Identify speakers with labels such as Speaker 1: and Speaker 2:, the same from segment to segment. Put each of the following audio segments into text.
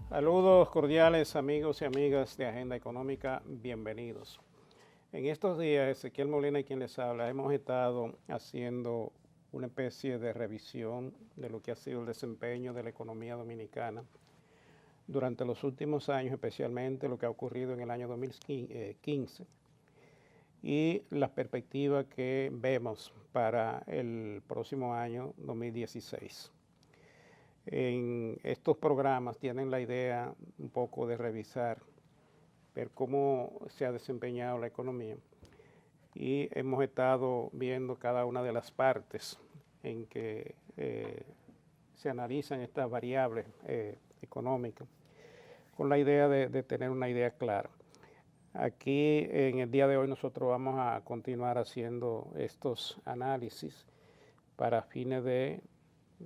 Speaker 1: Saludos cordiales amigos y amigas de Agenda Económica, bienvenidos. En estos días, Ezequiel Molina y quien les habla, hemos estado haciendo una especie de revisión de lo que ha sido el desempeño de la economía dominicana durante los últimos años, especialmente lo que ha ocurrido en el año 2015 y las perspectivas que vemos para el próximo año 2016. En estos programas tienen la idea un poco de revisar, ver cómo se ha desempeñado la economía y hemos estado viendo cada una de las partes en que se analizan estas variables económicas con la idea de tener una idea clara. Aquí en el día de hoy nosotros vamos a continuar haciendo estos análisis para fines de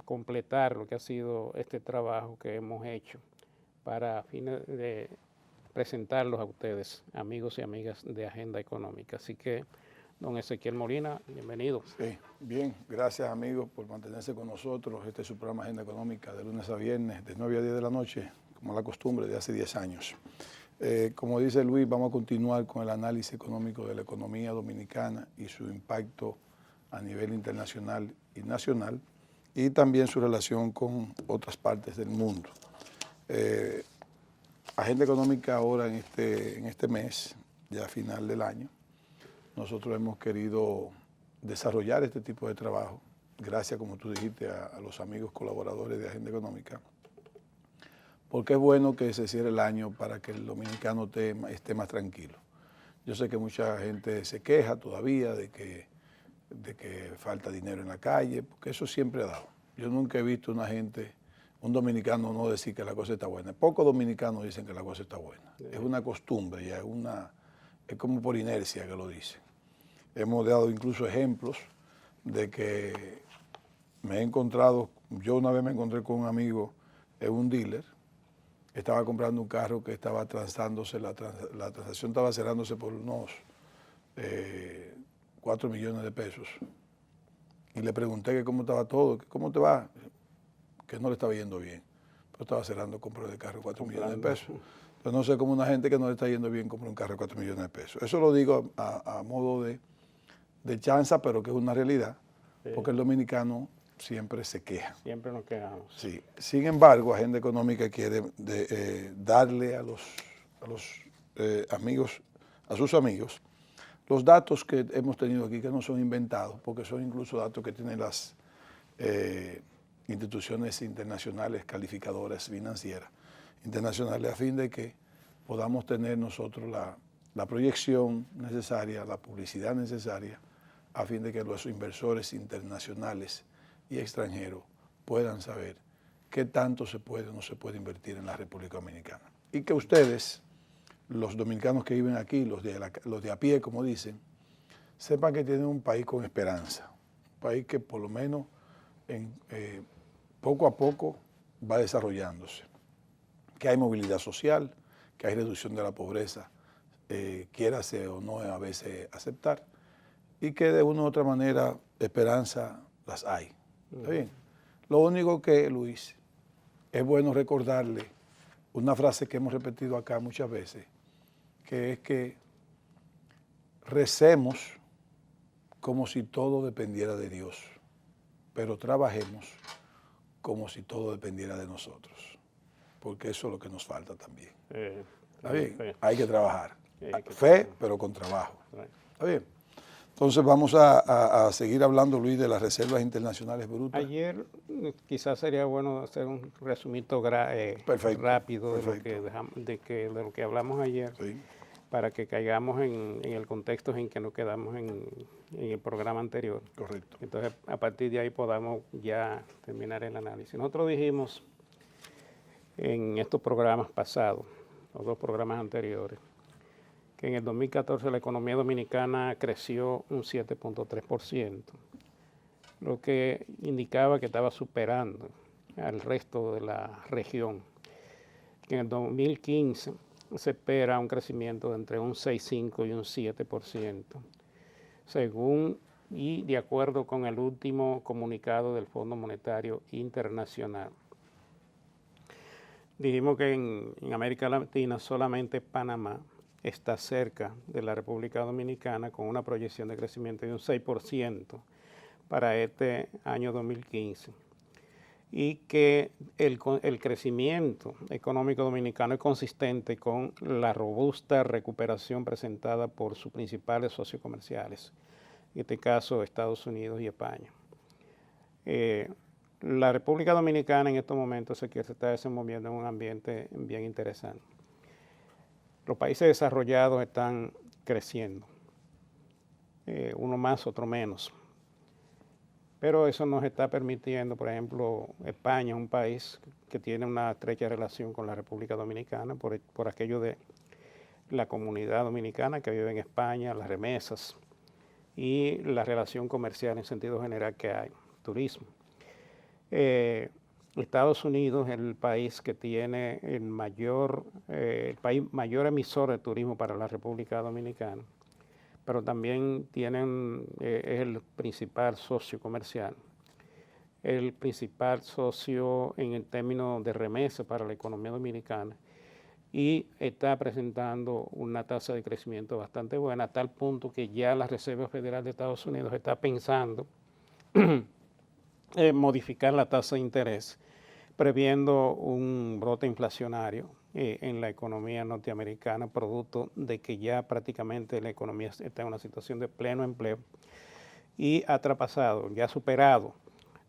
Speaker 1: completar lo que ha sido este trabajo que hemos hecho para fines de presentarlos a ustedes, amigos y amigas de Agenda Económica. Así que, don Ezequiel Molina, bienvenido.
Speaker 2: Sí, bien, gracias amigos por mantenerse con nosotros. Este es su programa Agenda Económica de lunes a viernes, de 9 a 10 de la noche, como la costumbre de hace 10 años. Como dice Luis, vamos a continuar con el análisis económico de la economía dominicana y su impacto a nivel internacional y nacional, y también su relación con otras partes del mundo. Agenda Económica ahora en este mes, ya a final del año, nosotros hemos querido desarrollar este tipo de trabajo, gracias, como tú dijiste, a los amigos colaboradores de Agenda Económica, porque es bueno que se cierre el año para que el dominicano esté más tranquilo. Yo sé que mucha gente se queja todavía de que falta dinero en la calle, porque eso siempre ha dado. Yo nunca he visto un dominicano no decir que la cosa está buena. Pocos dominicanos dicen que la cosa está buena. Sí. Es una costumbre, ya es como por inercia que lo dicen. Hemos dado incluso ejemplos de que yo una vez me encontré con un amigo en un dealer, estaba comprando un carro que estaba transándose, la transacción estaba cerrándose por unos 4 millones de pesos. Y le pregunté que cómo estaba todo, que cómo te va, que no le estaba yendo bien. Pero estaba cerrando compra de carro de 4 millones de pesos. Entonces no sé cómo una gente que no le está yendo bien compra un carro de 4 millones de pesos. Eso lo digo a modo de chanza, pero que es una realidad, sí, porque el dominicano siempre se queja.
Speaker 1: Siempre nos quejamos.
Speaker 2: Sí. Sin embargo, Agenda Económica quiere darle a los amigos, a sus amigos, los datos que hemos tenido aquí, que no son inventados, porque son incluso datos que tienen las instituciones internacionales calificadoras financieras internacionales, a fin de que podamos tener nosotros la proyección necesaria, la publicidad necesaria, a fin de que los inversores internacionales y extranjeros puedan saber qué tanto se puede o no se puede invertir en la República Dominicana. Y que ustedes, los dominicanos que viven aquí, los de a pie, como dicen, sepan que tienen un país con esperanza, un país que por lo menos poco a poco va desarrollándose, que hay movilidad social, que hay reducción de la pobreza, quiérase o no a veces aceptar, y que de una u otra manera esperanza las hay. ¿Está bien? Lo único que, Luis, es bueno recordarle una frase que hemos repetido acá muchas veces, que es que recemos como si todo dependiera de Dios, pero trabajemos como si todo dependiera de nosotros, porque eso es lo que nos falta también. ¿Está bien? Hay que trabajar. Fe, pero con trabajo. ¿Está bien? Entonces vamos a seguir hablando, Luis, de las reservas internacionales brutas.
Speaker 1: Ayer quizás sería bueno hacer un resumito rápido de lo que hablamos ayer,
Speaker 2: Sí.
Speaker 1: para que caigamos en el contexto en que nos quedamos en el programa anterior.
Speaker 2: Correcto.
Speaker 1: Entonces, a partir de ahí podamos ya terminar el análisis. Nosotros dijimos en estos programas pasados, los dos programas anteriores, que en el 2014 la economía dominicana creció un 7.3%, lo que indicaba que estaba superando al resto de la región. Que en el 2015 se espera un crecimiento de entre un 6,5 y un 7%, según y de acuerdo con el último comunicado del Fondo Monetario Internacional. Dijimos que en América Latina solamente Panamá está cerca de la República Dominicana con una proyección de crecimiento de un 6% para este año 2015 y que el crecimiento económico dominicano es consistente con la robusta recuperación presentada por sus principales socios comerciales, en este caso Estados Unidos y España. La República Dominicana en estos momentos se está desenvolviendo en un ambiente bien interesante. Los países desarrollados están creciendo, uno más, otro menos. Pero eso nos está permitiendo, por ejemplo, España, un país que tiene una estrecha relación con la República Dominicana, por aquello de la comunidad dominicana que vive en España, las remesas y la relación comercial en sentido general que hay, turismo. Estados Unidos es el país que tiene el mayor emisor de turismo para la República Dominicana, pero también es el principal socio comercial, el principal socio en el término de remesas para la economía dominicana, y está presentando una tasa de crecimiento bastante buena, a tal punto que ya la Reserva Federal de Estados Unidos está pensando modificar la tasa de interés, previendo un brote inflacionario en la economía norteamericana, producto de que ya prácticamente la economía está en una situación de pleno empleo y ha traspasado, ya ha superado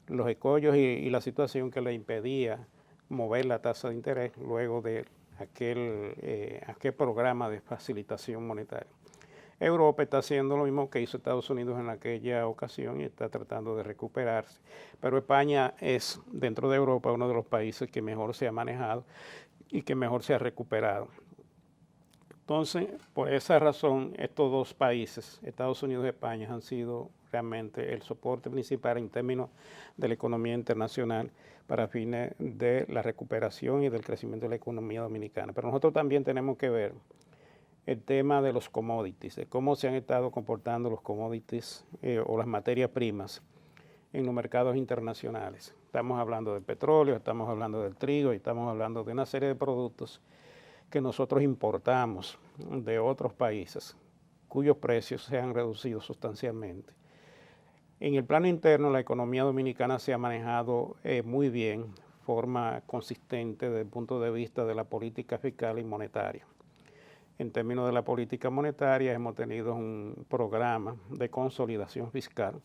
Speaker 1: los escollos y la situación que le impedía mover la tasa de interés luego de aquel programa de facilitación monetaria. Europa está haciendo lo mismo que hizo Estados Unidos en aquella ocasión y está tratando de recuperarse. Pero España es, dentro de Europa, uno de los países que mejor se ha manejado y que mejor se ha recuperado. Entonces, por esa razón, estos dos países, Estados Unidos y España, han sido realmente el soporte principal en términos de la economía internacional para fines de la recuperación y del crecimiento de la economía dominicana. Pero nosotros también tenemos que ver el tema de los commodities, de cómo se han estado comportando los commodities o las materias primas en los mercados internacionales. Estamos hablando del petróleo, estamos hablando del trigo y estamos hablando de una serie de productos que nosotros importamos de otros países, cuyos precios se han reducido sustancialmente. En el plano interno, la economía dominicana se ha manejado muy bien, de forma consistente desde el punto de vista de la política fiscal y monetaria. En términos de la política monetaria, hemos tenido un programa de consolidación fiscal,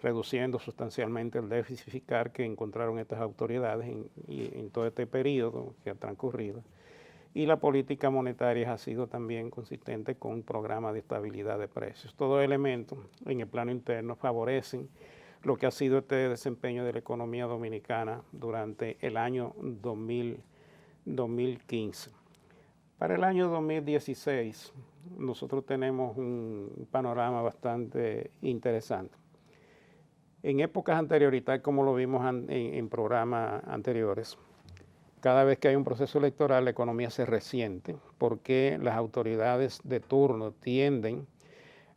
Speaker 1: reduciendo sustancialmente el déficit fiscal que encontraron estas autoridades en todo este periodo que ha transcurrido. Y la política monetaria ha sido también consistente con un programa de estabilidad de precios. Todos elementos en el plano interno favorecen lo que ha sido este desempeño de la economía dominicana durante el año 2015. Para el año 2016 nosotros tenemos un panorama bastante interesante. En épocas anteriores, tal como lo vimos en programas anteriores, cada vez que hay un proceso electoral la economía se resiente porque las autoridades de turno tienden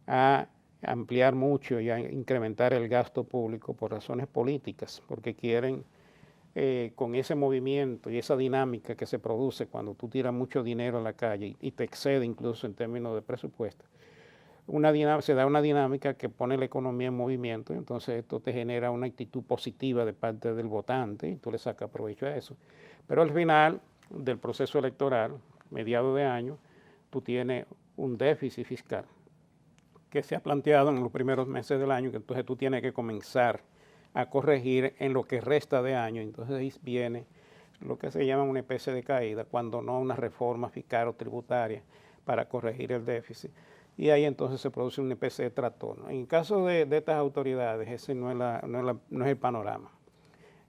Speaker 1: a ampliar mucho y a incrementar el gasto público por razones políticas, porque quieren con ese movimiento y esa dinámica que se produce cuando tú tiras mucho dinero a la calle y te excede incluso en términos de presupuesto, se da una dinámica que pone la economía en movimiento, y entonces esto te genera una actitud positiva de parte del votante y tú le sacas provecho a eso. Pero al final del proceso electoral, mediados de año, tú tienes un déficit fiscal que se ha planteado en los primeros meses del año, que entonces tú tienes que comenzar a corregir en lo que resta de año. Entonces ahí viene lo que se llama una especie de caída, cuando no una reforma fiscal o tributaria para corregir el déficit. Y ahí entonces se produce una especie de trastorno. En el caso de estas autoridades, ese no es el panorama.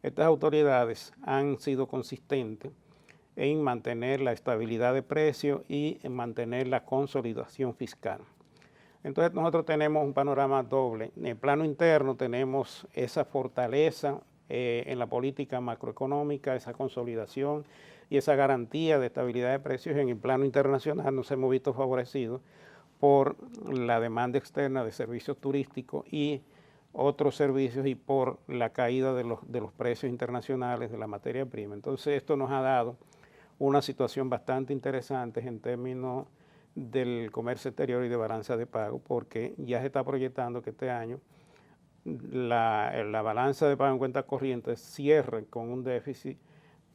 Speaker 1: Estas autoridades han sido consistentes en mantener la estabilidad de precios y en mantener la consolidación fiscal. Entonces nosotros tenemos un panorama doble. En el plano interno tenemos esa fortaleza en la política macroeconómica, esa consolidación y esa garantía de estabilidad de precios. En el plano internacional nos hemos visto favorecidos por la demanda externa de servicios turísticos y otros servicios y por la caída de los precios internacionales de la materia prima. Entonces esto nos ha dado una situación bastante interesante en términos del comercio exterior y de balanza de pago, porque ya se está proyectando que este año la balanza de pago en cuenta corriente cierre con un déficit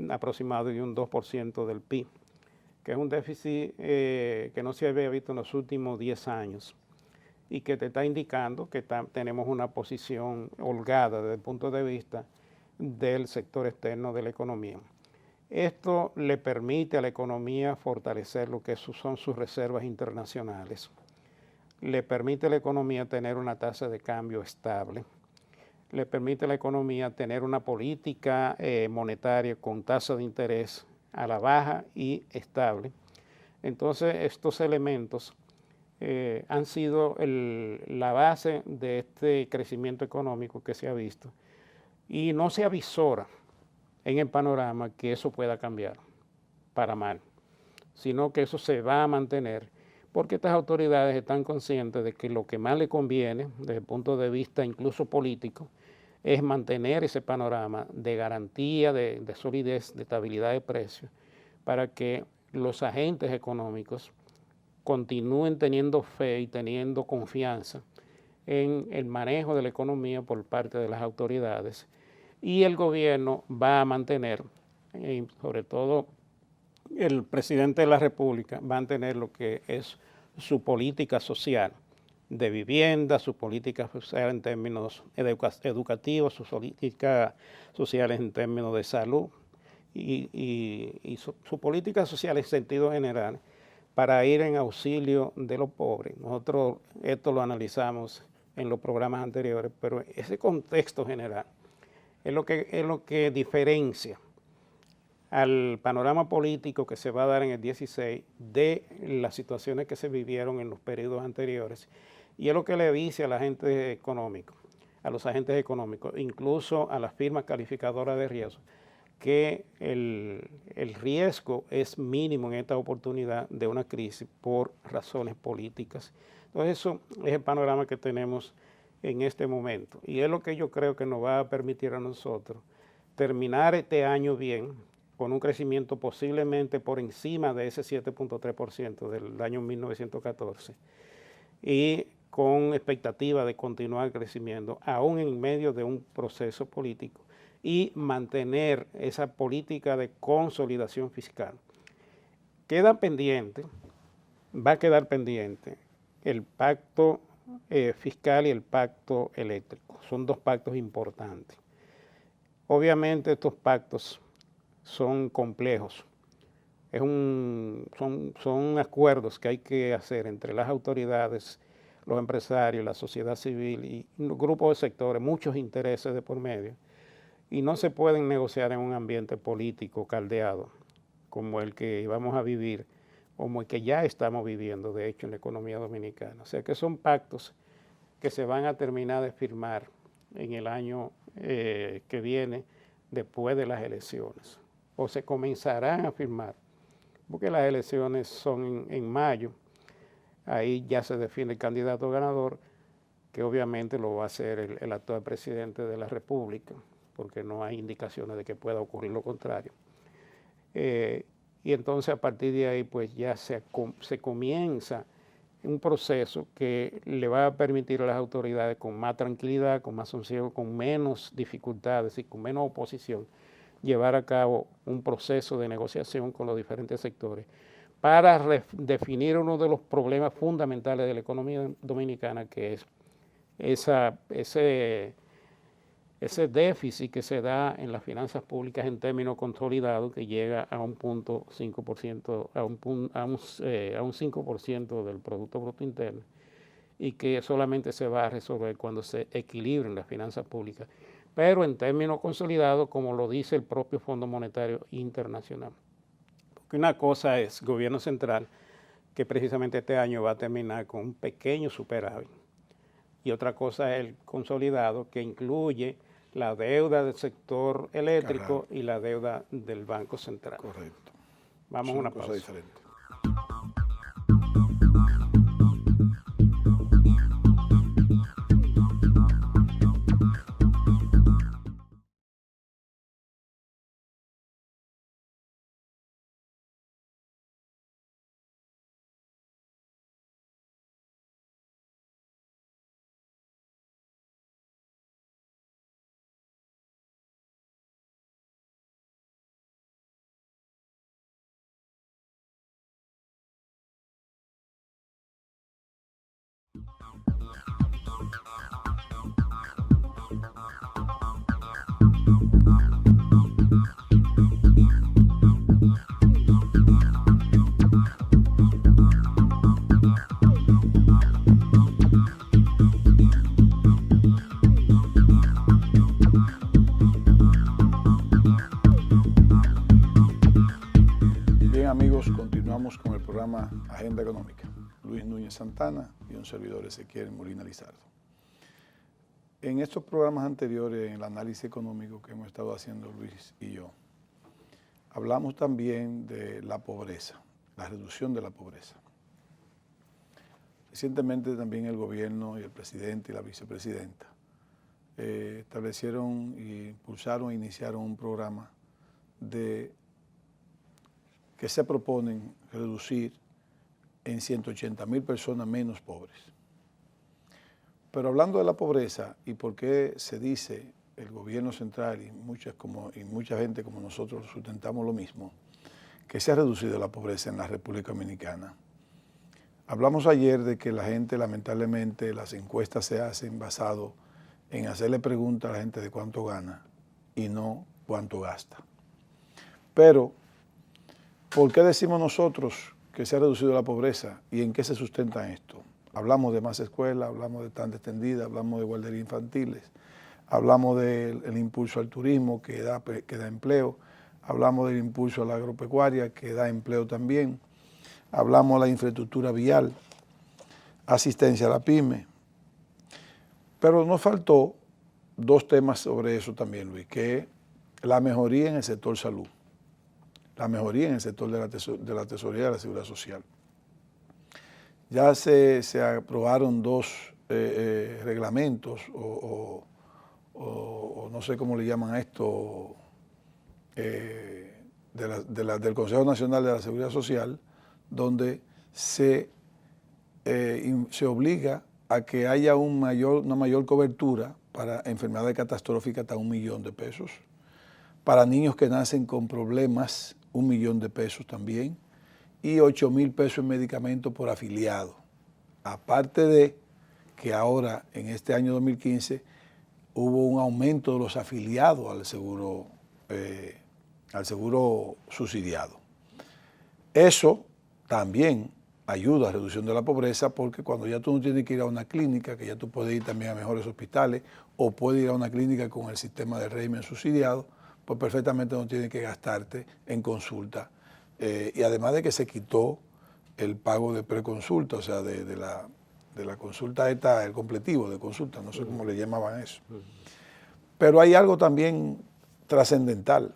Speaker 1: aproximado de un 2% del PIB, que es un déficit que no se había visto en los últimos 10 años y que te está indicando que tenemos una posición holgada desde el punto de vista del sector externo de la economía. Esto le permite a la economía fortalecer lo que son sus reservas internacionales. Le permite a la economía tener una tasa de cambio estable. Le permite a la economía tener una política monetaria con tasa de interés a la baja y estable. Entonces, estos elementos han sido la base de este crecimiento económico que se ha visto. Y no se avisora en el panorama que eso pueda cambiar para mal, sino que eso se va a mantener, porque estas autoridades están conscientes de que lo que más le conviene, desde el punto de vista incluso político, es mantener ese panorama de garantía, de solidez, de estabilidad de precios, para que los agentes económicos continúen teniendo fe y teniendo confianza en el manejo de la economía por parte de las autoridades. Y el gobierno va a mantener, sobre todo el presidente de la República, va a mantener lo que es su política social de vivienda, su política social en términos educativos, sus políticas sociales en términos de salud y su política social en sentido general para ir en auxilio de los pobres. Nosotros esto lo analizamos en los programas anteriores, pero ese contexto general es lo que diferencia al panorama político que se va a dar en el 16 de las situaciones que se vivieron en los periodos anteriores, y es lo que le dice a la gente económica, a los agentes económicos, incluso a las firmas calificadoras de riesgo, que el riesgo es mínimo en esta oportunidad de una crisis por razones políticas. Entonces eso es el panorama que tenemos en este momento, y es lo que yo creo que nos va a permitir a nosotros terminar este año bien, con un crecimiento posiblemente por encima de ese 7.3% del año 1914, y con expectativa de continuar creciendo, aún en medio de un proceso político, y mantener esa política de consolidación fiscal. Queda pendiente, va a quedar pendiente el pacto fiscal y el pacto eléctrico. Son dos pactos importantes. Obviamente estos pactos son complejos. Son acuerdos que hay que hacer entre las autoridades, los empresarios, la sociedad civil y grupos de sectores, muchos intereses de por medio, y no se pueden negociar en un ambiente político caldeado como el que vamos a vivir, como el que ya estamos viviendo, de hecho, en la economía dominicana. O sea que son pactos que se van a terminar de firmar en el año que viene, después de las elecciones, o se comenzarán a firmar, porque las elecciones son en mayo. Ahí ya se define el candidato ganador, que obviamente lo va a hacer el actual presidente de la República, porque no hay indicaciones de que pueda ocurrir lo contrario. Y entonces a partir de ahí pues ya se comienza un proceso que le va a permitir a las autoridades con más tranquilidad, con más sosiego, con menos dificultades y con menos oposición, llevar a cabo un proceso de negociación con los diferentes sectores para definir uno de los problemas fundamentales de la economía dominicana, que es ese déficit que se da en las finanzas públicas en términos consolidados, que llega a un punto 5%, a un 5% del Producto Bruto Interno, y que solamente se va a resolver cuando se equilibren las finanzas públicas, pero en términos consolidados, como lo dice el propio Fondo Monetario Internacional. Porque una cosa es gobierno central, que precisamente este año va a terminar con un pequeño superávit, y otra cosa es el consolidado, que incluye la deuda del sector eléctrico y la deuda del Banco Central.
Speaker 2: Correcto.
Speaker 1: Vamos a una pausa.
Speaker 2: Diferente. Bien amigos, continuamos con el programa Agenda Económica. Luis Núñez Santana y un servidor Ezequiel Molina Lizardo. En estos programas anteriores, en el análisis económico que hemos estado haciendo Luis y yo, hablamos también de la pobreza, la reducción de la pobreza. Recientemente también el gobierno y el presidente y la vicepresidenta establecieron y impulsaron e iniciaron un programa que se proponen reducir en 180,000 personas menos pobres. Pero hablando de la pobreza y por qué se dice el gobierno central y mucha gente como nosotros sustentamos lo mismo, que se ha reducido la pobreza en la República Dominicana. Hablamos ayer de que la gente, lamentablemente, las encuestas se hacen basado en hacerle preguntas a la gente de cuánto gana y no cuánto gasta. Pero, ¿por qué decimos nosotros que se ha reducido la pobreza y en qué se sustenta esto? Hablamos de más escuelas, hablamos de tanda extendida, hablamos de guarderías infantiles, hablamos del impulso al turismo que da empleo, hablamos del impulso a la agropecuaria que da empleo también, hablamos de la infraestructura vial, asistencia a la pyme. Pero nos faltó dos temas sobre eso también, Luis, que es la mejoría en el sector salud, la mejoría en el sector de la tesorería de la seguridad social. Ya se aprobaron dos reglamentos o no sé cómo le llaman a esto, del Consejo Nacional de la Seguridad Social, donde se obliga a que haya una mayor cobertura para enfermedades catastróficas hasta 1 millón de pesos, para niños que nacen con problemas 1 millón de pesos también, y 8,000 pesos en medicamentos por afiliado. Aparte de que ahora, en este año 2015, hubo un aumento de los afiliados al seguro subsidiado. Eso también ayuda a la reducción de la pobreza, porque cuando ya tú no tienes que ir a una clínica, que ya tú puedes ir también a mejores hospitales, o puedes ir a una clínica con el sistema de régimen subsidiado, pues perfectamente no tienes que gastarte en consulta. Y además de que se quitó el pago de preconsulta, o sea, de la consulta esta, el completivo de consulta, no sé cómo le llamaban eso. Pero hay algo también trascendental,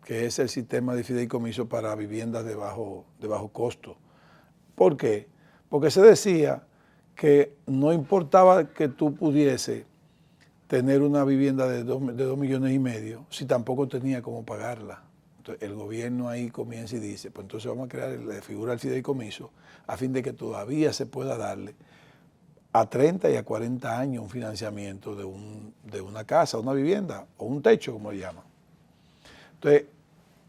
Speaker 2: que es el sistema de fideicomiso para viviendas de bajo costo. ¿Por qué? Porque se decía que no importaba que tú pudiese tener una vivienda de 2,5 millones si tampoco tenía cómo pagarla. Entonces, el gobierno ahí comienza y dice, pues entonces vamos a crear la figura del fideicomiso a fin de que todavía se pueda darle a 30 y a 40 años un financiamiento de una casa, una vivienda o un techo, como le llaman. Entonces,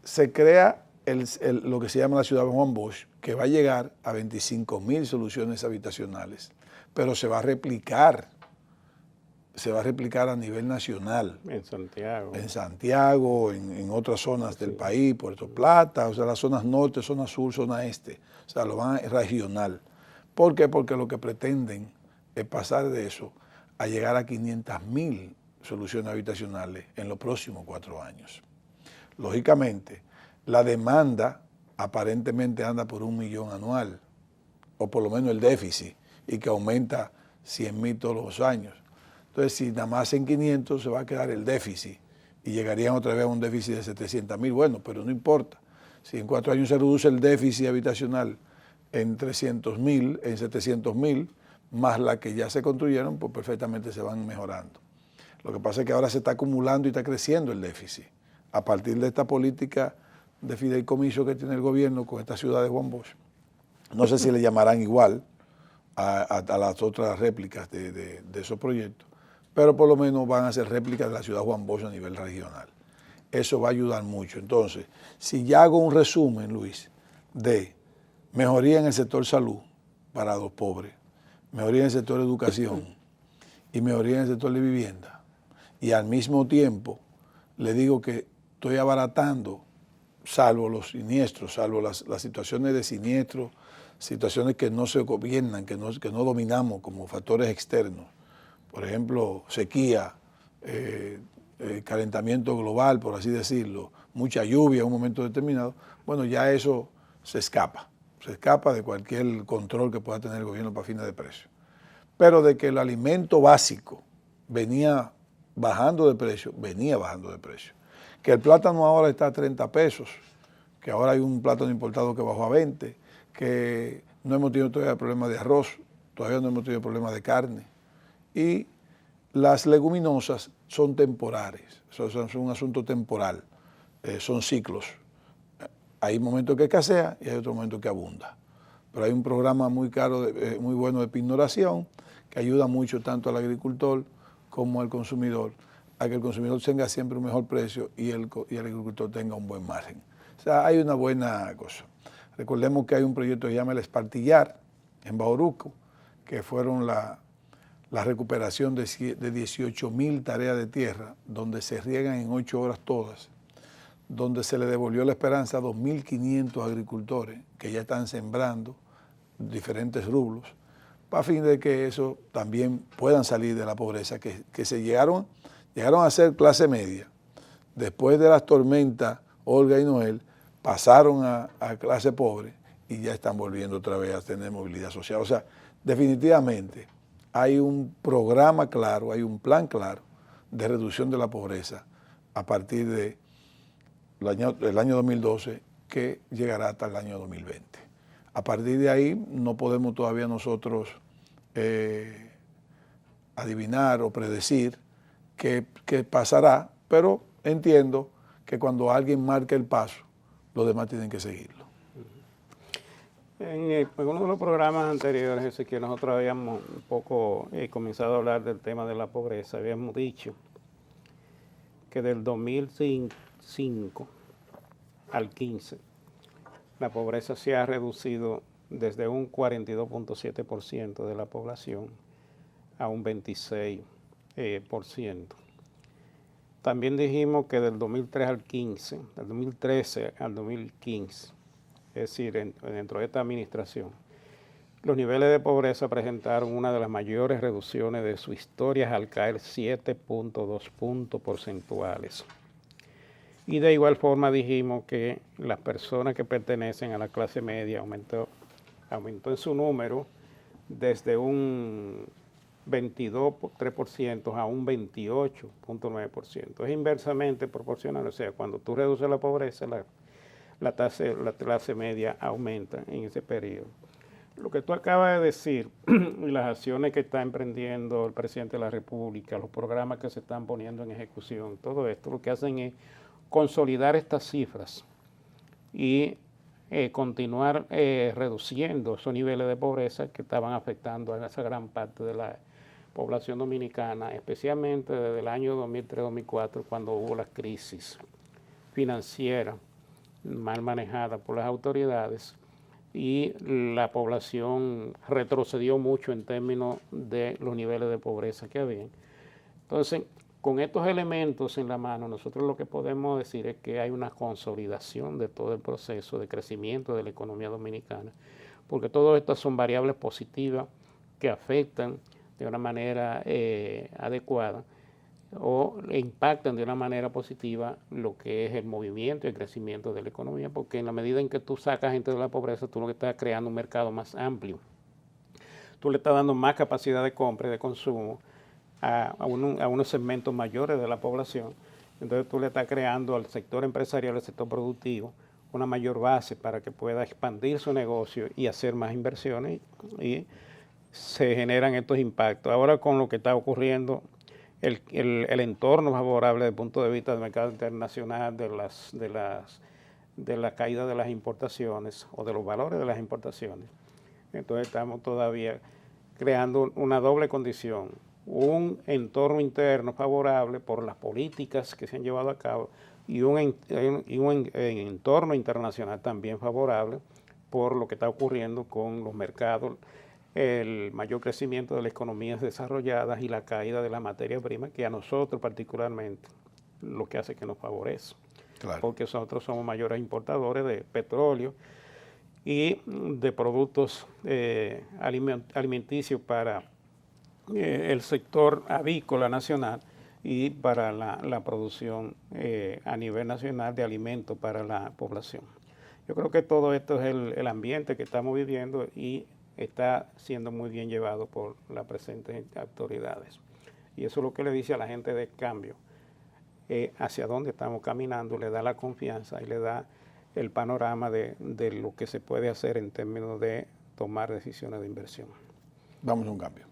Speaker 2: se crea lo que se llama la ciudad de Juan Bosch, que va a llegar a 25.000 soluciones habitacionales, pero se va a replicar a nivel nacional.
Speaker 1: En Santiago.
Speaker 2: En Santiago, en otras zonas del país, Puerto Plata, o sea, las zonas norte, zona sur, zona este, o sea, lo van a regional. ¿Por qué? Porque lo que pretenden es pasar de eso a llegar a 500.000 soluciones habitacionales en los próximos 4 años. Lógicamente, la demanda aparentemente anda por 1 millón anual, o por lo menos el déficit, y que aumenta 100.000 todos los años. Entonces, si nada más en 500 se va a quedar el déficit y llegarían otra vez a un déficit de 700.000, bueno, pero no importa. Si en 4 años se reduce el déficit habitacional en 300.000, en 700.000, más la que ya se construyeron, pues perfectamente se van mejorando. Lo que pasa es que ahora se está acumulando y está creciendo el déficit. A partir de esta política de fideicomiso que tiene el gobierno con esta ciudad de Juan Bosch, no sé si le llamarán igual a las otras réplicas de esos proyectos, pero por lo menos van a ser réplicas de la ciudad de Juan Bosch a nivel regional. Eso va a ayudar mucho. Entonces, si ya hago un resumen, Luis, de mejoría en el sector salud para los pobres, mejoría en el sector de educación y mejoría en el sector de vivienda, y al mismo tiempo le digo que estoy abaratando, salvo los siniestros, salvo las situaciones de siniestro, situaciones que no se gobiernan, que no dominamos como factores externos, por ejemplo, sequía, calentamiento global, por así decirlo, mucha lluvia en un momento determinado, bueno, ya eso se escapa de cualquier control que pueda tener el gobierno para fines de precio. Pero de que el alimento básico venía bajando de precio, Que el plátano ahora está a 30 pesos, que ahora hay un plátano importado que bajó a 20, que no hemos tenido todavía problema de arroz, todavía no hemos tenido problema de carne. Y las leguminosas son temporales, son un asunto temporal, son ciclos. Hay momentos que escasea y hay otros momentos que abunda. Pero hay un programa muy bueno de pignoración que ayuda mucho tanto al agricultor como al consumidor, a que el consumidor tenga siempre un mejor precio y el agricultor tenga un buen margen. O sea, hay una buena cosa. Recordemos que hay un proyecto que se llama El Espartillar, en Bauruco, que fueron la recuperación de 18.000 tareas de tierra, donde se riegan en 8 horas todas, donde se le devolvió la esperanza a 2.500 agricultores que ya están sembrando diferentes rubros, para fin de que eso también puedan salir de la pobreza, que se llegaron a ser clase media. Después de las tormentas Olga y Noel, pasaron a clase pobre y ya están volviendo otra vez a tener movilidad social. O sea, definitivamente hay un programa claro, hay un plan claro de reducción de la pobreza a partir del año 2012 que llegará hasta el año 2020. A partir de ahí no podemos todavía nosotros adivinar o predecir qué pasará, pero entiendo que cuando alguien marque el paso, los demás tienen que seguirlo.
Speaker 1: En uno de los programas anteriores, Ezequiel, nosotros habíamos un poco comenzado a hablar del tema de la pobreza. Habíamos dicho que del 2005 al 15, la pobreza se ha reducido desde un 42.7% de la población a un 26%. También dijimos que del 2013 al 2015, es decir, dentro de esta administración, los niveles de pobreza presentaron una de las mayores reducciones de su historia al caer 7.2 puntos porcentuales. Y de igual forma dijimos que las personas que pertenecen a la clase media aumentó en su número desde un 22.3% a un 28.9%. Es inversamente proporcional, o sea, cuando tú reduces la pobreza, la clase media aumenta en ese periodo. Lo que tú acabas de decir y las acciones que está emprendiendo el presidente de la República, los programas que se están poniendo en ejecución, todo esto lo que hacen es consolidar estas cifras y continuar reduciendo esos niveles de pobreza que estaban afectando a esa gran parte de la población dominicana, especialmente desde el año 2003-2004, cuando hubo la crisis financiera mal manejada por las autoridades y la población retrocedió mucho en términos de los niveles de pobreza que había. Entonces, con estos elementos en la mano, nosotros lo que podemos decir es que hay una consolidación de todo el proceso de crecimiento de la economía dominicana, porque todas estas son variables positivas que afectan de una manera adecuada o impactan de una manera positiva lo que es el movimiento y el crecimiento de la economía, porque en la medida en que tú sacas gente de la pobreza, tú lo que estás creando un mercado más amplio. Tú le estás dando más capacidad de compra y de consumo a unos segmentos mayores de la población. Entonces tú le estás creando al sector empresarial, al sector productivo, una mayor base para que pueda expandir su negocio y hacer más inversiones y se generan estos impactos. Ahora con lo que está ocurriendo, el entorno favorable desde el punto de vista del mercado internacional, de la caída de las importaciones o de los valores de las importaciones. Entonces estamos todavía creando una doble condición, un entorno interno favorable por las políticas que se han llevado a cabo y un entorno internacional también favorable por lo que está ocurriendo con los mercados, el mayor crecimiento de las economías desarrolladas y la caída de la materia prima, que a nosotros particularmente lo que hace que nos favorece. Claro. Porque nosotros somos mayores importadores de petróleo y de productos alimenticios para el sector avícola nacional y para la producción a nivel nacional de alimentos para la población. Yo creo que todo esto es el ambiente que estamos viviendo y está siendo muy bien llevado por las presentes autoridades. Y eso es lo que le dice a la gente de cambio, hacia dónde estamos caminando, le da la confianza y le da el panorama de lo que se puede hacer en términos de tomar decisiones de inversión.
Speaker 2: Vamos a un cambio.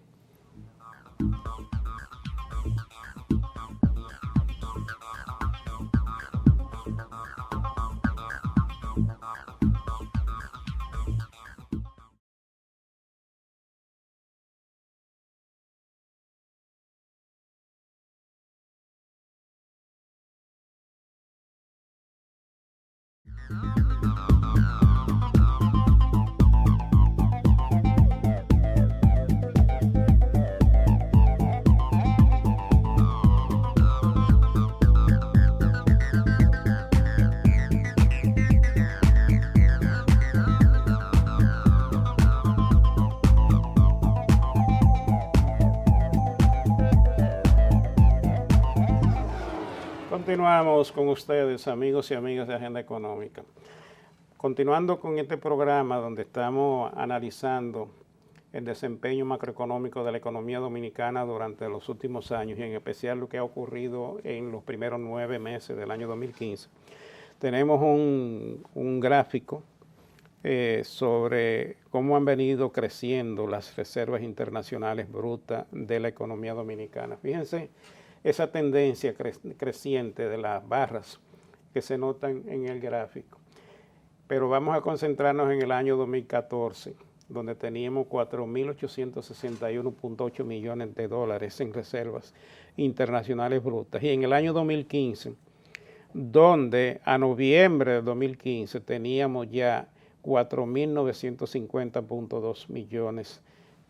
Speaker 1: Continuamos con ustedes, amigos y amigas de Agenda Económica. Continuando con este programa donde estamos analizando el desempeño macroeconómico de la economía dominicana durante los últimos años y en especial lo que ha ocurrido en los primeros 9 meses del año 2015, tenemos un gráfico sobre cómo han venido creciendo las reservas internacionales brutas de la economía dominicana. Fíjense esa tendencia creciente de las barras que se notan en el gráfico. Pero vamos a concentrarnos en el año 2014, donde teníamos 4.861.8 millones de dólares en reservas internacionales brutas. Y en el año 2015, donde a noviembre de 2015 teníamos ya 4.950.2 millones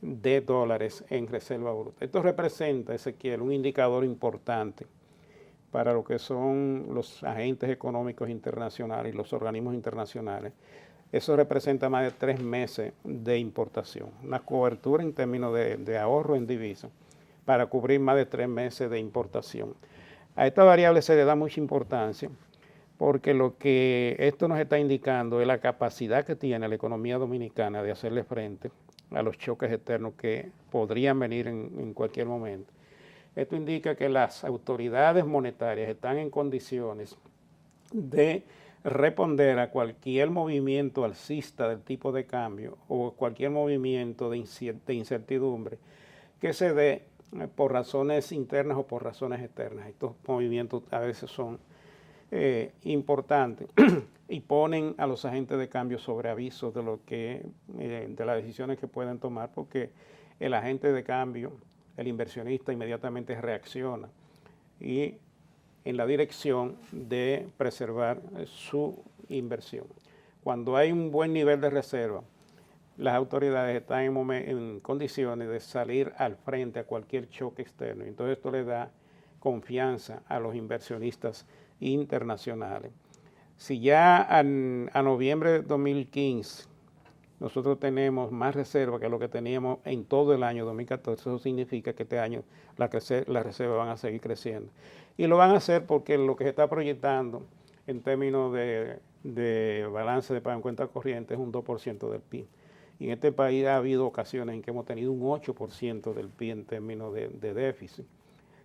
Speaker 1: de dólares en reserva bruta. Esto representa, Ezequiel, un indicador importante para lo que son los agentes económicos internacionales y los organismos internacionales. Eso representa más de 3 meses de importación, una cobertura en términos de ahorro en divisas para cubrir más de 3 meses de importación. A esta variable se le da mucha importancia porque lo que esto nos está indicando es la capacidad que tiene la economía dominicana de hacerle frente a los choques externos que podrían venir en cualquier momento. Esto indica que las autoridades monetarias están en condiciones de responder a cualquier movimiento alcista del tipo de cambio o cualquier movimiento de incertidumbre que se dé por razones internas o por razones externas. Estos movimientos a veces son importantes y ponen a los agentes de cambio sobre aviso de de las decisiones que pueden tomar, porque el agente de cambio, el inversionista, inmediatamente reacciona y en la dirección de preservar su inversión. Cuando hay un buen nivel de reserva, las autoridades están en condiciones de salir al frente a cualquier choque externo. Entonces esto le da confianza a los inversionistas internacionales. Si ya a noviembre de 2015 nosotros tenemos más reserva que lo que teníamos en todo el año 2014, eso significa que este año las reservas van a seguir creciendo. Y lo van a hacer porque lo que se está proyectando en términos de balance de pago en cuenta corriente es un 2% del PIB. Y en este país ha habido ocasiones en que hemos tenido un 8% del PIB en términos de déficit.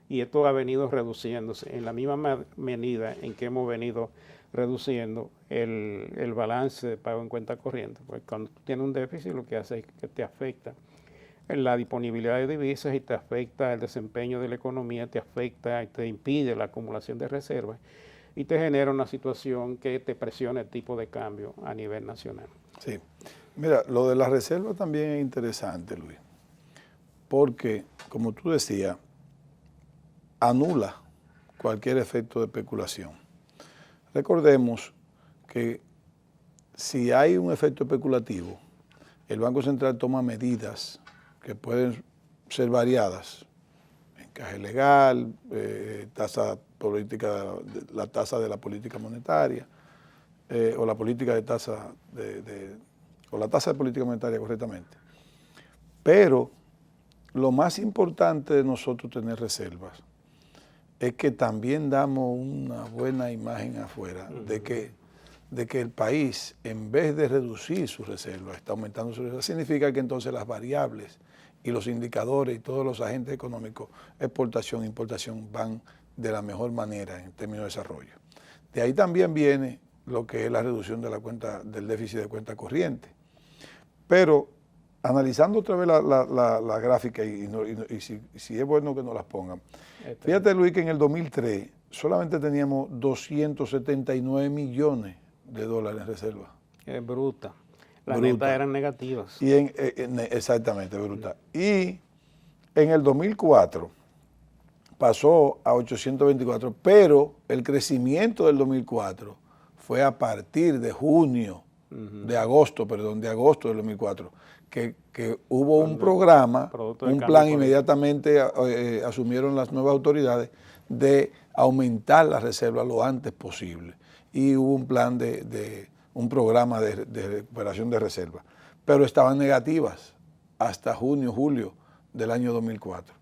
Speaker 1: Y esto ha venido reduciéndose en la misma medida en que hemos venido reduciendo el balance de pago en cuenta corriente. Porque cuando tú tienes un déficit, lo que hace es que te afecta en la disponibilidad de divisas y te afecta el desempeño de la economía, te afecta y te impide la acumulación de reservas y te genera una situación que te presiona el tipo de cambio a nivel nacional.
Speaker 2: Sí. Mira, lo de la reserva también es interesante, Luis, porque, como tú decías, anula cualquier efecto de especulación. Recordemos que si hay un efecto especulativo, el Banco Central toma medidas que pueden ser variadas, encaje legal, tasa política, la tasa de la política monetaria, o la política de tasa o la tasa de política monetaria correctamente. Pero lo más importante de nosotros tener reservas es que también damos una buena imagen afuera de que el país, en vez de reducir sus reservas, está aumentando sus reservas. Significa que entonces las variables y los indicadores y todos los agentes económicos, exportación e importación, van de la mejor manera en términos de desarrollo. De ahí también viene lo que es la reducción de del déficit de cuenta corriente. Pero analizando otra vez la gráfica, y si es bueno que nos las pongan. Fíjate, Luis, que en el 2003 solamente teníamos 279 millones de dólares en reserva.
Speaker 1: Es bruta. Las netas eran negativas.
Speaker 2: Y exactamente, bruta. Y en el 2004 pasó a 824, pero el crecimiento del 2004 fue a partir de de agosto del 2004, que hubo un programa, un plan, inmediatamente asumieron las nuevas autoridades de aumentar la reserva lo antes posible. Y hubo un plan un programa de recuperación de reserva. Pero estaban negativas hasta junio, julio del año 2004.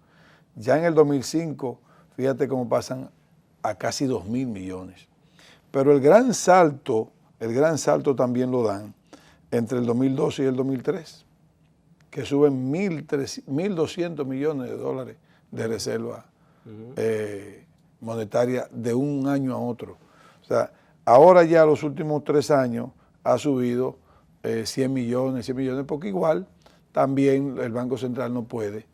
Speaker 2: Ya en el 2005, fíjate cómo pasan a casi 2.000 millones. Pero el gran salto también lo dan entre el 2012 y el 2003, que suben 1.200 millones de dólares de reserva monetaria de un año a otro. O sea, ahora ya los últimos 3 años ha subido 100 millones, porque igual también el Banco Central no puede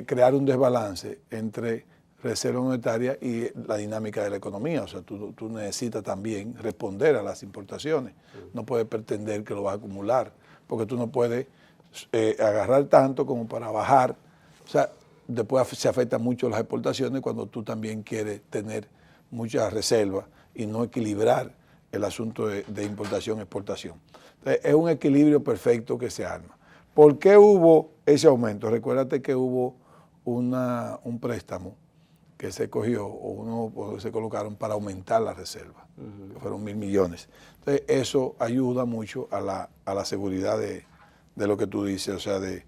Speaker 2: crear un desbalance entre reserva monetaria y la dinámica de la economía. O sea, tú necesitas también responder a las importaciones. No puedes pretender que lo vas a acumular, porque tú no puedes agarrar tanto como para bajar. O sea, después se afectan mucho las exportaciones cuando tú también quieres tener muchas reservas y no equilibrar el asunto de importación-exportación. Entonces, es un equilibrio perfecto que se arma. ¿Por qué hubo ese aumento? Recuérdate que hubo un préstamo que se cogió o se colocaron para aumentar la reserva, que fueron 1.000 millones. Entonces, eso ayuda mucho a la seguridad de lo que tú dices, o sea, de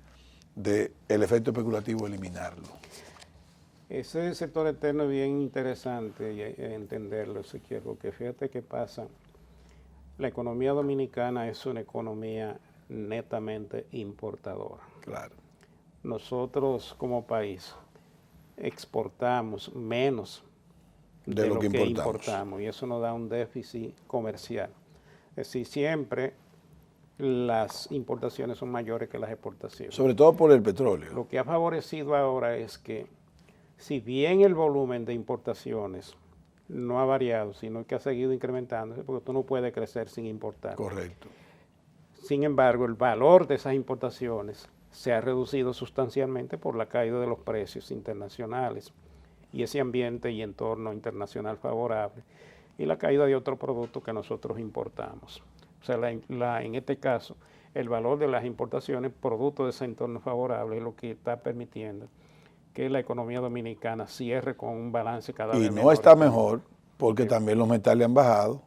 Speaker 2: el efecto especulativo, eliminarlo.
Speaker 1: Ese sector externo es bien interesante entenderlo, Ezequiel, porque fíjate qué pasa. La economía dominicana es una economía netamente importadora.
Speaker 2: Claro.
Speaker 1: Nosotros como país exportamos menos
Speaker 2: de lo que importamos,
Speaker 1: y eso nos da un déficit comercial. Es decir, siempre las importaciones son mayores que las exportaciones.
Speaker 2: Sobre todo por el petróleo.
Speaker 1: Lo que ha favorecido ahora es que, si bien el volumen de importaciones no ha variado, sino que ha seguido incrementándose, porque tú no puedes crecer sin importar.
Speaker 2: Correcto.
Speaker 1: Sin embargo, el valor de esas importaciones se ha reducido sustancialmente por la caída de los precios internacionales y ese ambiente y entorno internacional favorable y la caída de otros productos que nosotros importamos. O sea, en este caso, el valor de las importaciones producto de ese entorno favorable es lo que está permitiendo que la economía dominicana cierre con un balance cada vez
Speaker 2: mejor. Y
Speaker 1: menor.
Speaker 2: no está mejor porque también los metales han bajado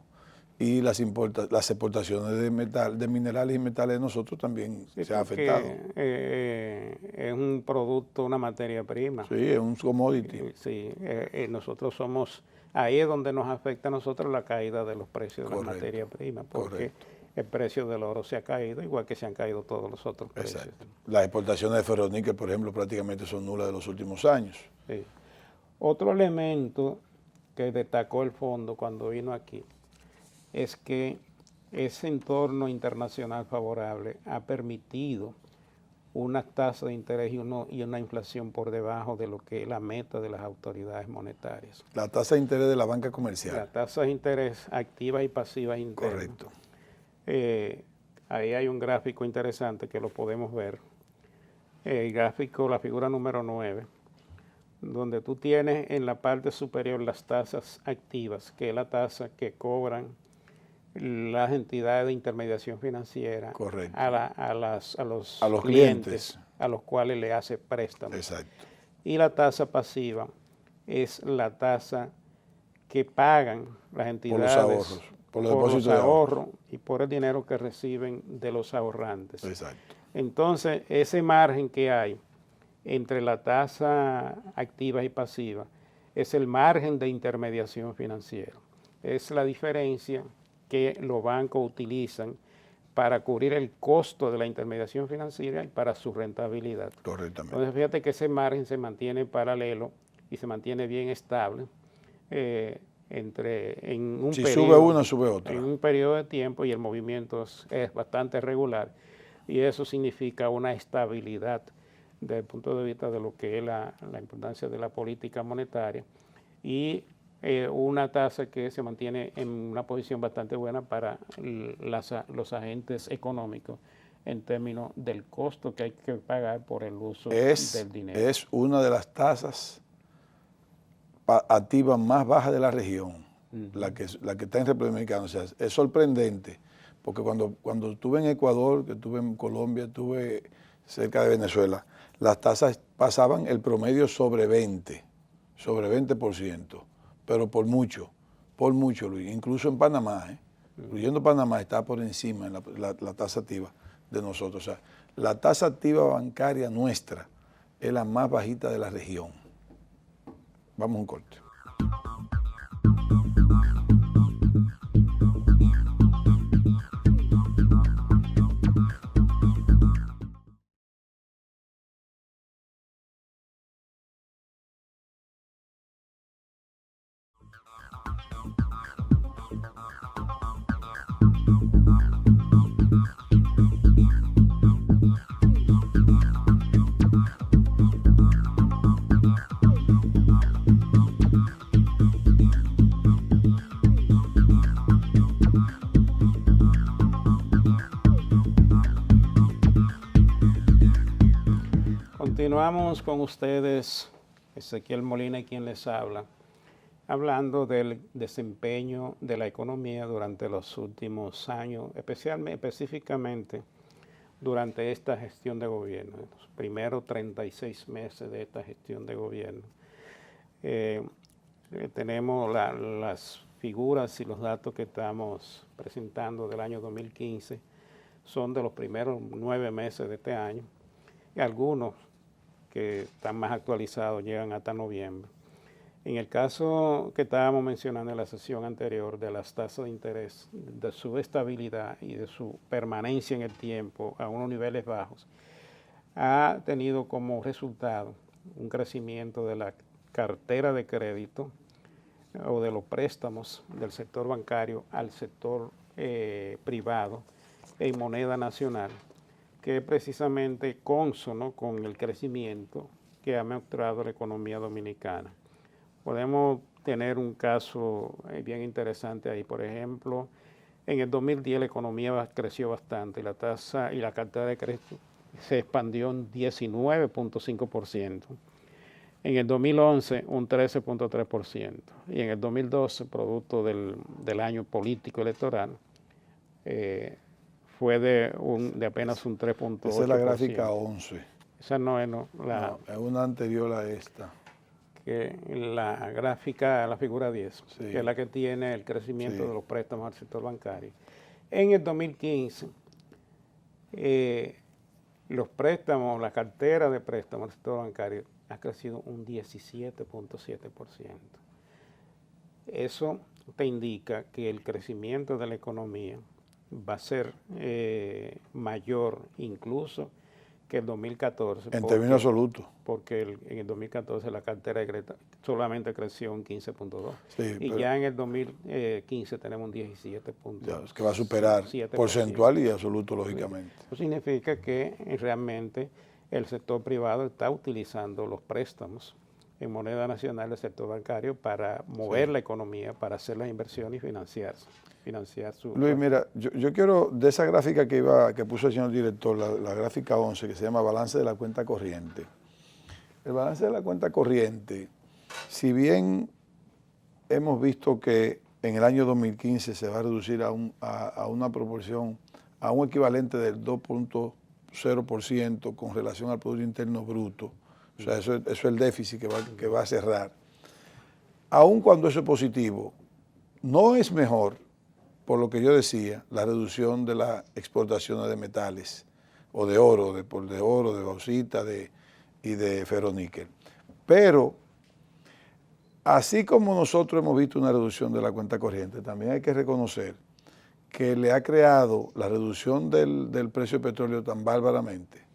Speaker 2: y las exportaciones de minerales y metales de nosotros también se han afectado.
Speaker 1: Es un producto, una materia prima.
Speaker 2: Sí, es un commodity.
Speaker 1: Sí, nosotros somos, ahí es donde nos afecta a nosotros la caída de los precios de las materias primas, porque el precio del oro se ha caído, igual que se han caído todos los otros precios.
Speaker 2: Exacto. Las exportaciones de ferroníquel, por ejemplo, prácticamente son nulas de los últimos años.
Speaker 1: Sí. Otro elemento que destacó el fondo cuando vino aquí es que ese entorno internacional favorable ha permitido una tasa de interés y una inflación por debajo de lo que es la meta de las autoridades monetarias.
Speaker 2: La tasa de interés de la banca comercial.
Speaker 1: La tasa de interés activas y pasivas internas.
Speaker 2: Correcto.
Speaker 1: Ahí hay un gráfico interesante que lo podemos ver. El gráfico, la figura número 9, donde tú tienes en la parte superior las tasas activas, que es la tasa que cobran las entidades de intermediación financiera a los clientes a los cuales le hace préstamos.
Speaker 2: Exacto.
Speaker 1: Y la tasa pasiva es la tasa que pagan las entidades
Speaker 2: por los depósitos de ahorro
Speaker 1: y por el dinero que reciben de los ahorrantes.
Speaker 2: Exacto.
Speaker 1: Entonces, ese margen que hay entre la tasa activa y pasiva es el margen de intermediación financiera. Es la diferencia que los bancos utilizan para cubrir el costo de la intermediación financiera y para su rentabilidad.
Speaker 2: Correctamente.
Speaker 1: Entonces, fíjate que ese margen se mantiene paralelo y se mantiene bien estable en un
Speaker 2: si
Speaker 1: periodo,
Speaker 2: sube una, sube otra.
Speaker 1: En un periodo de tiempo, y el movimiento es bastante regular, y eso significa una estabilidad desde el punto de vista de lo que es la importancia de la política monetaria y una tasa que se mantiene en una posición bastante buena para los agentes económicos en términos del costo que hay que pagar por el uso del dinero.
Speaker 2: Es una de las tasas activas más bajas de la región, la que está en República Dominicana. O sea, es sorprendente, porque cuando estuve en Ecuador, que estuve en Colombia, estuve cerca de Venezuela, las tasas pasaban el promedio sobre 20%, pero por mucho, Luis. Incluso en Panamá, incluyendo Panamá, está por encima la tasa activa de nosotros. O sea, la tasa activa bancaria nuestra es la más bajita de la región. Vamos a un corte.
Speaker 1: Continuamos con ustedes, Ezequiel Molina y quien les habla, hablando del desempeño de la economía durante los últimos años, específicamente durante esta gestión de gobierno, los primeros 36 meses de esta gestión de gobierno. Tenemos las figuras y los datos que estamos presentando del año 2015, son de los primeros 9 meses de este año, y algunos que están más actualizados llegan hasta noviembre. En el caso que estábamos mencionando en la sesión anterior de las tasas de interés, de su estabilidad y de su permanencia en el tiempo a unos niveles bajos, ha tenido como resultado un crecimiento de la cartera de crédito o de los préstamos del sector bancario al sector privado en moneda nacional, que es precisamente cónsono con el crecimiento que ha mostrado la economía dominicana. Podemos tener un caso bien interesante ahí. Por ejemplo, en el 2010 la economía creció bastante, la tasa y la cartera de crédito se expandió en 19.5%. En el 2011 un 13.3% y en el 2012, producto del año político electoral, fue de apenas un 3.8%.
Speaker 2: Esa es la gráfica 11.
Speaker 1: Esa no es
Speaker 2: No, es una anterior a esta.
Speaker 1: Que la gráfica, la figura 10,
Speaker 2: Sí.
Speaker 1: que es la que tiene el crecimiento
Speaker 2: Sí.
Speaker 1: de los préstamos al sector bancario. En el 2015, los préstamos, la cartera de préstamos al sector bancario ha crecido un 17.7%. Eso te indica que el crecimiento de la economía va a ser mayor incluso que el 2014.
Speaker 2: En términos absolutos.
Speaker 1: Porque en el 2014 la cartera de crédito solamente creció un 15.2.
Speaker 2: Sí,
Speaker 1: y ya en el 2015 tenemos un 17.2.
Speaker 2: Que va a superar
Speaker 1: 7%.
Speaker 2: Porcentual y absoluto, lógicamente.
Speaker 1: Eso significa que realmente el sector privado está utilizando los préstamos en moneda nacional del sector bancario para mover la economía, para hacer las inversiones y financiar su...
Speaker 2: Luis, mira, yo quiero, de esa gráfica que puso el señor director, la gráfica 11, que se llama balance de la cuenta corriente. El balance de la cuenta corriente, si bien hemos visto que en el año 2015 se va a reducir a una proporción, a un equivalente del 2.0% con relación al Producto Interno Bruto, o sea, eso es el déficit que va a cerrar. Aun cuando eso es positivo, no es mejor, por lo que yo decía, la reducción de las exportaciones de metales o de oro, de bauxita y de ferroníquel. Pero, así como nosotros hemos visto una reducción de la cuenta corriente, también hay que reconocer que le ha creado la reducción del precio del petróleo tan bárbaramente,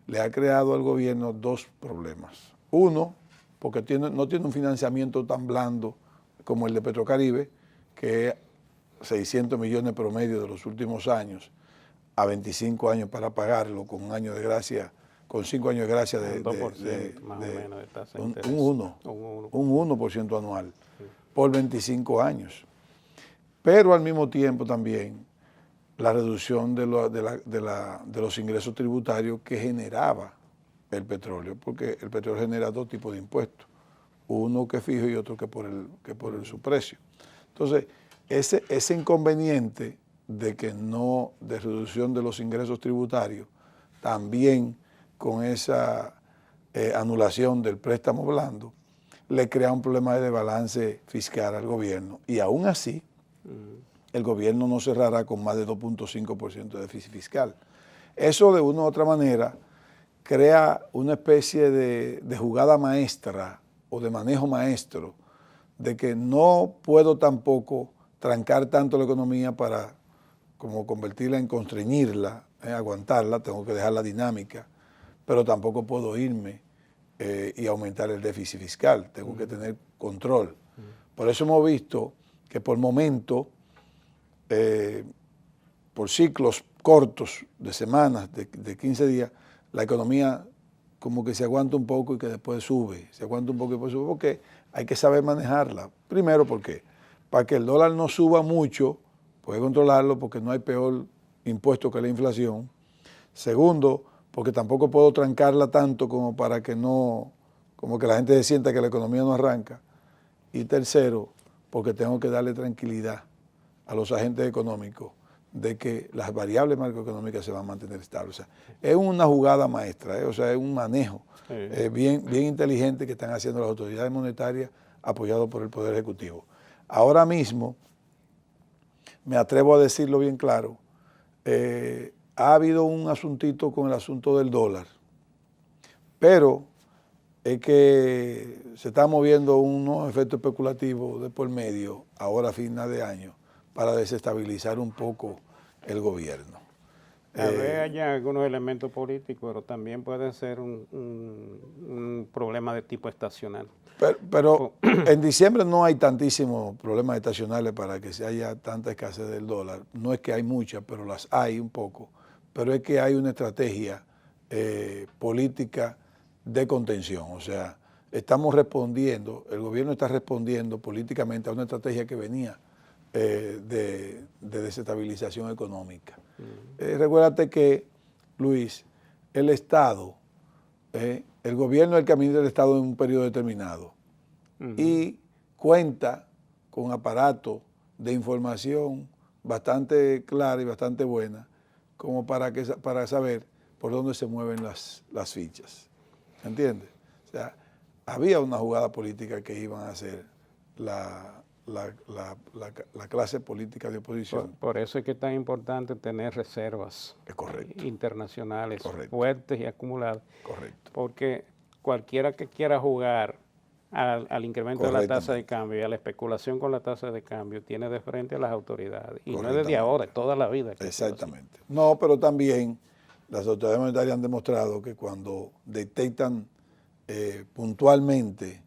Speaker 2: le ha creado al gobierno dos problemas. Uno, porque no tiene un financiamiento tan blando como el de Petrocaribe, que es 600 millones promedio de los últimos años, a 25 años para pagarlo, con un año de gracia, con 5 años de gracia de
Speaker 1: 2% más o menos de tasa de interés.
Speaker 2: Un 1% anual, sí, por 25 años. Pero al mismo tiempo también la reducción de los ingresos tributarios que generaba el petróleo, porque el petróleo genera dos tipos de impuestos, uno que es fijo y otro que por su precio. Entonces, ese inconveniente de reducción de los ingresos tributarios, también con esa anulación del préstamo blando, le crea un problema de balance fiscal al gobierno. Y aún así, el gobierno no cerrará con más de 2.5% de déficit fiscal. Eso de una u otra manera crea una especie de jugada maestra o de manejo maestro de que no puedo tampoco trancar tanto la economía para como convertirla en constreñirla, aguantarla, tengo que dejar la dinámica, pero tampoco puedo irme y aumentar el déficit fiscal, tengo que tener control. Por eso hemos visto que por momento, por ciclos cortos de semanas, de 15 días, la economía como que se aguanta un poco y que después sube, se aguanta un poco y después sube, porque hay que saber manejarla. Primero, porque para que el dólar no suba mucho, puede controlarlo porque no hay peor impuesto que la inflación. Segundo, porque tampoco puedo trancarla tanto como para que como que la gente se sienta que la economía no arranca. Y tercero, porque tengo que darle tranquilidad a los agentes económicos de que las variables macroeconómicas se van a mantener estables. O sea, es una jugada maestra, o sea, es un manejo bien inteligente que están haciendo las autoridades monetarias apoyados por el Poder Ejecutivo. Ahora mismo, me atrevo a decirlo bien claro, ha habido un asuntito con el asunto del dólar, pero es que se está moviendo unos efectos especulativos de por medio, ahora a final de año, para desestabilizar un poco el gobierno.
Speaker 1: Tal vez haya algunos elementos políticos, pero también puede ser un problema de tipo estacional.
Speaker 2: Pero en diciembre no hay tantísimos problemas estacionales para que se haya tanta escasez del dólar. No es que hay muchas, pero las hay un poco. Pero es que hay una estrategia política de contención. O sea, estamos respondiendo, el gobierno está respondiendo políticamente a una estrategia que venía de desestabilización económica. Recuérdate que, Luis, el Estado el gobierno es el que administra el Estado en un periodo determinado y cuenta con aparato de información bastante clara y bastante buena como para saber por dónde se mueven las fichas. ¿Entiendes? O sea, había una jugada política que iban a hacer la clase política de oposición.
Speaker 1: Por eso es que es tan importante tener reservas internacionales fuertes y acumuladas.
Speaker 2: Correcto.
Speaker 1: Porque cualquiera que quiera jugar al incremento de la tasa de cambio y a la especulación con la tasa de cambio tiene de frente a las autoridades. Y no es desde ahora, es toda la vida.
Speaker 2: Exactamente. No, pero también las autoridades monetarias han demostrado que cuando detectan puntualmente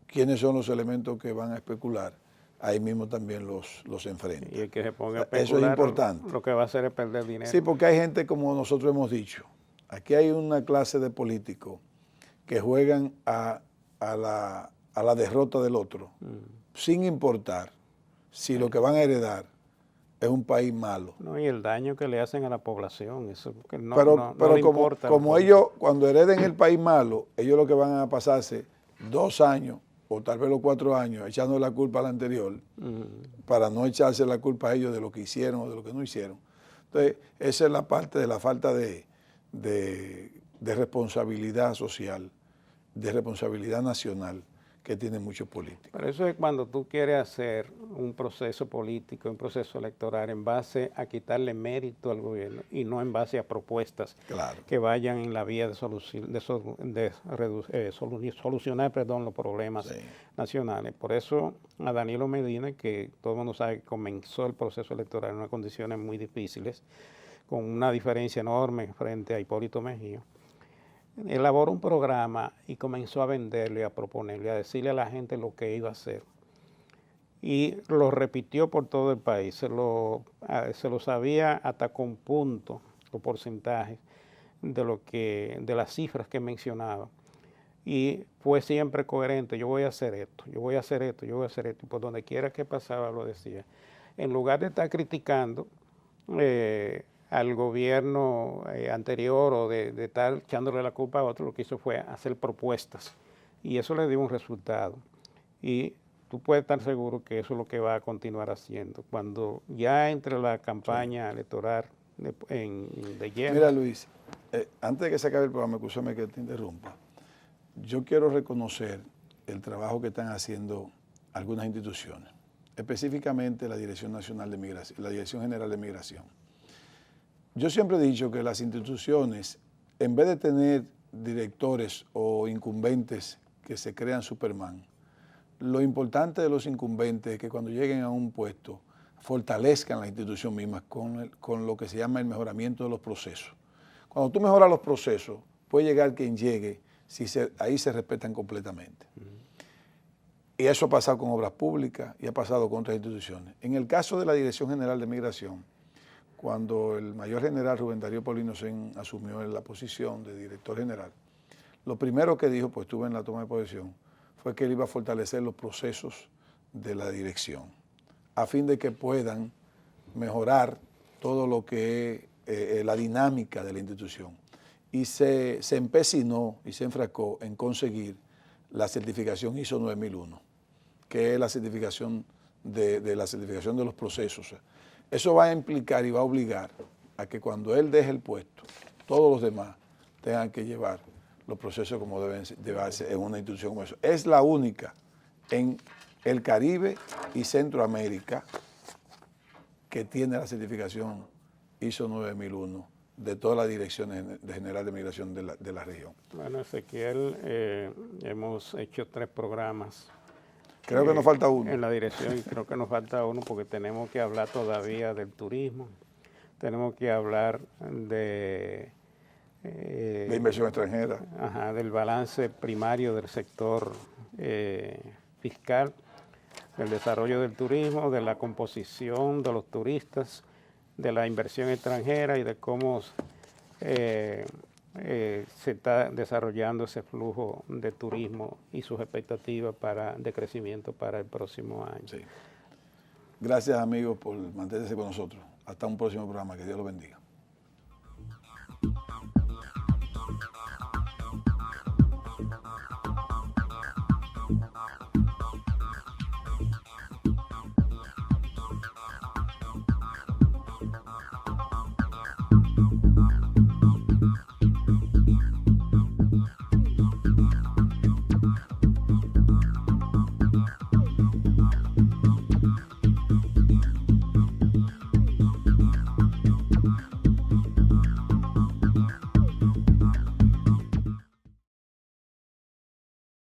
Speaker 2: quiénes son los elementos que van a especular, ahí mismo también los enfrenta.
Speaker 1: Y el que se ponga a especular,
Speaker 2: eso es importante.
Speaker 1: Lo que va a hacer es perder dinero.
Speaker 2: Sí, porque hay gente, como nosotros hemos dicho, aquí hay una clase de políticos que juegan a la derrota del otro, sin importar si lo que van a heredar es un país malo.
Speaker 1: No, y el daño que le hacen a la población, eso que no,
Speaker 2: pero
Speaker 1: le
Speaker 2: como,
Speaker 1: importa.
Speaker 2: Como ellos, cuando hereden el país malo, ellos lo que van a pasarse 2 años o tal vez los 4 años echando la culpa al anterior para no echarse la culpa a ellos de lo que hicieron o de lo que no hicieron. Entonces, esa es la parte de la falta de responsabilidad social, de responsabilidad nacional que tienen muchos políticos.
Speaker 1: Pero eso es cuando tú quieres hacer un proceso político, un proceso electoral en base a quitarle mérito al gobierno y no en base a propuestas que vayan en la vía de solucionar los problemas nacionales. Por eso a Danilo Medina, que todo el mundo sabe que comenzó el proceso electoral en unas condiciones muy difíciles, con una diferencia enorme frente a Hipólito Mejía, elaboró un programa y comenzó a venderle, a proponerle, a decirle a la gente lo que iba a hacer. Y lo repitió por todo el país, se lo sabía hasta con punto, los porcentajes de las cifras que mencionaba. Y fue siempre coherente, yo voy a hacer esto, yo voy a hacer esto, yo voy a hacer esto. Y por donde quiera que pasaba lo decía. En lugar de estar criticando al gobierno anterior o de estar echándole la culpa a otro, lo que hizo fue hacer propuestas y eso le dio un resultado. Y tú puedes estar seguro que eso es lo que va a continuar haciendo. Cuando ya entre la campaña electoral de lleno.
Speaker 2: Mira, Luis, antes de que se acabe el programa, escúchame que te interrumpa. Yo quiero reconocer el trabajo que están haciendo algunas instituciones, específicamente la Dirección Nacional de Migración, la Dirección General de Migración. Yo siempre he dicho que las instituciones, en vez de tener directores o incumbentes que se crean Superman, lo importante de los incumbentes es que cuando lleguen a un puesto fortalezcan la institución misma con lo que se llama el mejoramiento de los procesos. Cuando tú mejoras los procesos, puede llegar quien llegue, ahí se respetan completamente. Y eso ha pasado con obras públicas y ha pasado con otras instituciones. En el caso de la Dirección General de Migración, cuando el mayor general Rubén Darío Paulino asumió la posición de director general, lo primero que dijo, pues estuve en la toma de posesión, fue que él iba a fortalecer los procesos de la dirección, a fin de que puedan mejorar todo lo que es la dinámica de la institución. Y se empecinó y se enfrascó en conseguir la certificación ISO 9001, que es la certificación de la certificación de los procesos. Eso va a implicar y va a obligar a que cuando él deje el puesto, todos los demás tengan que llevar los procesos como deben ser en una institución como eso. Es la única en el Caribe y Centroamérica que tiene la certificación ISO 9001 de todas las direcciones general de migración de la región.
Speaker 1: Bueno, Ezequiel, hemos hecho 3 programas.
Speaker 2: Creo que nos falta uno.
Speaker 1: En la dirección, y creo que nos falta uno porque tenemos que hablar todavía del turismo, tenemos que hablar de
Speaker 2: inversión extranjera.
Speaker 1: Del balance primario del sector fiscal, del desarrollo del turismo, de la composición de los turistas, de la inversión extranjera y de cómo se está desarrollando ese flujo de turismo y sus expectativas de crecimiento para el próximo año.
Speaker 2: Sí. Gracias, amigos, por mantenerse con nosotros. Hasta un próximo programa. Que Dios los bendiga.